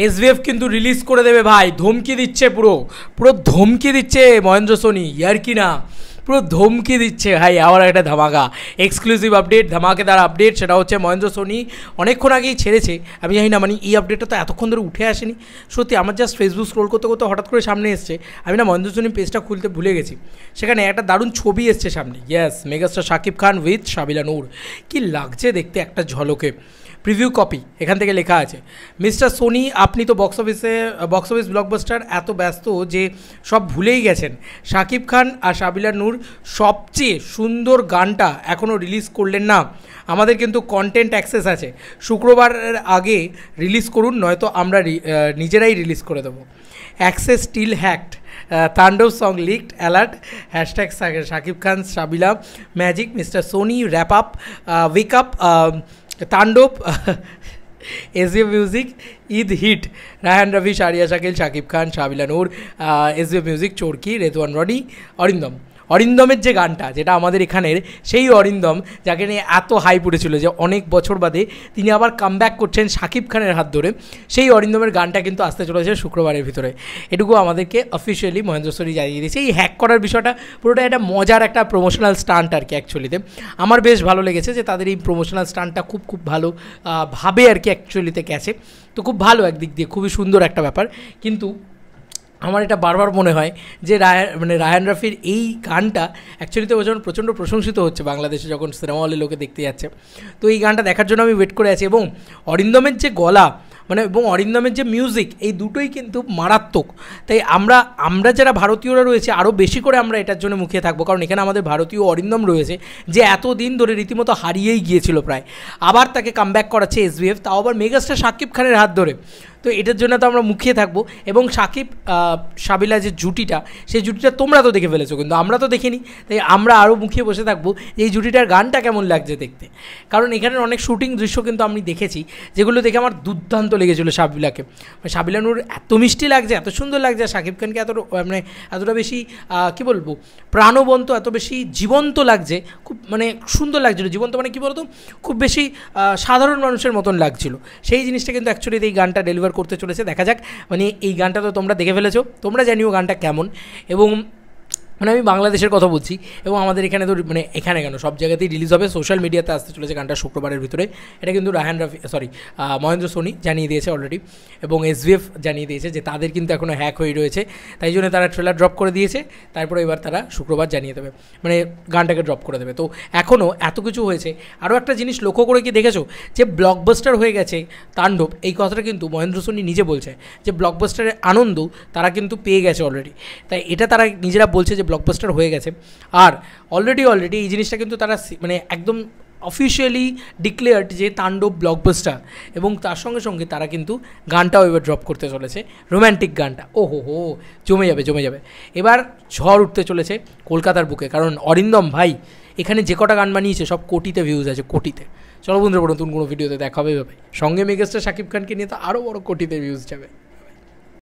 SVF কিন্তু release করে দেবে ভাই, ধমকি দিচ্ছে, পুরো পুরো ধমকি দিচ্ছে মহেন্দ্র সোনি, ইয়ার কি না, পুরো ধমকি দিচ্ছে ভাই। আবার একটা ধামাকা এক্সক্লুসিভ আপডেট, ধামাকেদার আপডেট, সেটা হচ্ছে মহেন্দ্র সোনি অনেকক্ষণ আগেই ছেড়েছে। আমি জানি না মানে এই আপডেটটা তো এতক্ষণ ধরে উঠে আসেনি, সত্যি আমার জাস্ট ফেসবুক স্ক্রোল করতে করতে হঠাৎ করে সামনে এসছে। আমি না মহেন্দ্র সোনি পেজটা খুলতে ভুলে গেছি, সেখানে একটা দারুণ ছবি এসছে সামনে, yes, megastar Shakib Khan with Sabila Noor. কী লাগছে দেখতে একটা ঝলকে, প্রিভিউ কপি এখান থেকে লেখা আছে, মিস্টার সোনি আপনি তো বক্স অফিস ব্লকবাস্টার এত ব্যস্ত যে সব ভুলেই গেছেন শাকিব খান আর সাবিলা নূর সবচেয়ে সুন্দর গানটা এখনও রিলিজ করলেন না। আমাদের কিন্তু কন্টেন্ট অ্যাক্সেস আছে, শুক্রবারের আগে রিলিজ করুন, নয়তো আমরা নিজেরাই রিলিজ করে দেবো। Access still hacked, Tandav song leaked, alert, hashtag Shakib Khan Sabila magic, mister Sony wrap up, wake up, Tandav, SVF music, Eid hit, Raihan Rafi, Sariya Shakil, Shakib Khan, Sabila Noor, SVF music, Chorki, Redwan Rony, Arindam. অরিন্দমের যে গানটা, যেটা আমাদের এখানের সেই অরিন্দম, যাকে নিয়ে এত হাইপ উঠেছিল যে অনেক বছর বাদে তিনি আবার কামব্যাক করছেন শাকিব খানের হাত ধরে, সেই অরিন্দমের গানটা কিন্তু আসতে চলেছে শুক্রবারের ভিতরে। এটুকু আমাদেরকে অফিসিয়ালি মহেন্দ্র সোনি জানিয়ে দিয়েছে। এই হ্যাক করার বিষয়টা পুরোটা একটা মজার একটা প্রমোশনাল স্টান্ট আর কি। অ্যাকচুয়ালিতে আমার বেশ ভালো লেগেছে যে তাদের এই প্রমোশনাল স্টান্টটা খুব ভালো ভাবে আর কি অ্যাকচুয়ালিতে গেছে, তো খুব ভালো একদিক দিয়ে, খুবই সুন্দর একটা ব্যাপার। কিন্তু আমার এটা বারবার মনে হয় যে রায়হান রফির এই গানটা অ্যাকচুয়ালিতে ও যখন প্রচণ্ড প্রশংসিত হচ্ছে বাংলাদেশে, যখন সিনেমা হলে লোকে দেখতে যাচ্ছে, তো এই গানটা দেখার জন্য আমি ওয়েট করে আছি। এবং অরিন্দমের যে গলা এবং অরিন্দমের যে মিউজিক, এই দুটোই কিন্তু মারাত্মক। তাই আমরা যারা ভারতীয়রা রয়েছে আরও বেশি করে আমরা এটার জন্য মুখিয়ে থাকবো, কারণ এখানে আমাদের ভারতীয় অরিন্দম রয়েছে যে এতদিন ধরে রীতিমতো হারিয়েই গিয়েছিল প্রায়, আবার তাকে কামব্যাক করাচ্ছে এসভিএফ, তাও আবার মেগাস্টার শাকিব খানের হাত ধরে। তো এটার জন্য তো আমরা মুখিয়ে থাকবো। এবং শাকিব সাবিলা যে জুটিটা, সেই জুটিটা তোমরা তো দেখে ফেলেছো, কিন্তু আমরা তো দেখিনি, তাই আমরা আরও মুখিয়ে বসে থাকবো এই জুটিটার গানটা কেমন লাগছে দেখতে। কারণ এখানের অনেক শুটিং দৃশ্য কিন্তু আমি দেখেছি, যেগুলো দেখে আমার দুর্দান্ত লেগেছিলো সাবিলাকে। সাবিলা নূর এত মিষ্টি লাগছে, এত সুন্দর লাগছে, শাকিব খানকে এতটা বেশি কী বলবো, প্রাণবন্ত, এত বেশি জীবন্ত লাগছে, খুব সুন্দর লাগছিলো। জীবন্ত কী বলতো, খুব বেশি সাধারণ মানুষের মতন লাগছিল। সেই জিনিসটা কিন্তু অ্যাকচুয়ালি এই গানটা ডেলিভার করতে চলেছে। দেখা যাক, এই গানটা তো তোমরা দেখে ফেলেছো, তোমরা জানিও গানটা কেমন। এবং আমি বাংলাদেশের কথা বলছি, এবং আমাদের এখানে তো এখানে কেন, সব জায়গাতেই রিলিজ হবে, সোশ্যাল মিডিয়াতে আসতে চলেছে গানটা শুক্রবারের ভিতরে। এটা কিন্তু মহেন্দ্র সোনি জানিয়ে দিয়েছে অলরেডি, এবং এসভিএফ জানিয়ে দিয়েছে যে তাদের কিন্তু এখনও হ্যাক হয়ে রয়েছে, তাই জন্য তারা ট্রেলার ড্রপ করে দিয়েছে, তারপরে এবার তারা শুক্রবার জানিয়ে দেবে, গানটাকে ড্রপ করে দেবে। তো এখনও এত কিছু হয়েছে। আরও একটা জিনিস লক্ষ্য করে কি দেখেছো, যে ব্লকবাস্টার হয়ে গেছে তাণ্ডব, এই কথাটা কিন্তু মহেন্দ্র সোনি নিজে বলছে যে ব্লকবাস্টারের আনন্দ তারা কিন্তু পেয়ে গেছে অলরেডি, তাই এটা তারা নিজেরা বলছে যে ব্লকবাস্টার হয়ে গেছে। আর অলরেডি এই জিনিসটা কিন্তু তারা একদম অফিসিয়ালি ডিক্লেয়ার্ড যে তাণ্ডব ব্লকবাস্টার, এবং তার সঙ্গে সঙ্গে তারা কিন্তু গানটাও এবার ড্রপ করতে চলেছে, রোম্যান্টিক গানটা। হো জমে যাবে। এবার ঝড় উঠতে চলেছে কলকাতার বুকে, কারণ অরিন্দম ভাই এখানে যে কটা গান বানিয়েছে সব কোটিতে ভিউজ আছে, কোটিতে। চলো বন্ধুরা, নতুন কোনো ভিডিওতে দেখা হবে, সঙ্গে মেগাস্টার শাকিব খানকে নিয়ে তো আরও বড় কোটিতে ভিউজ যাবে।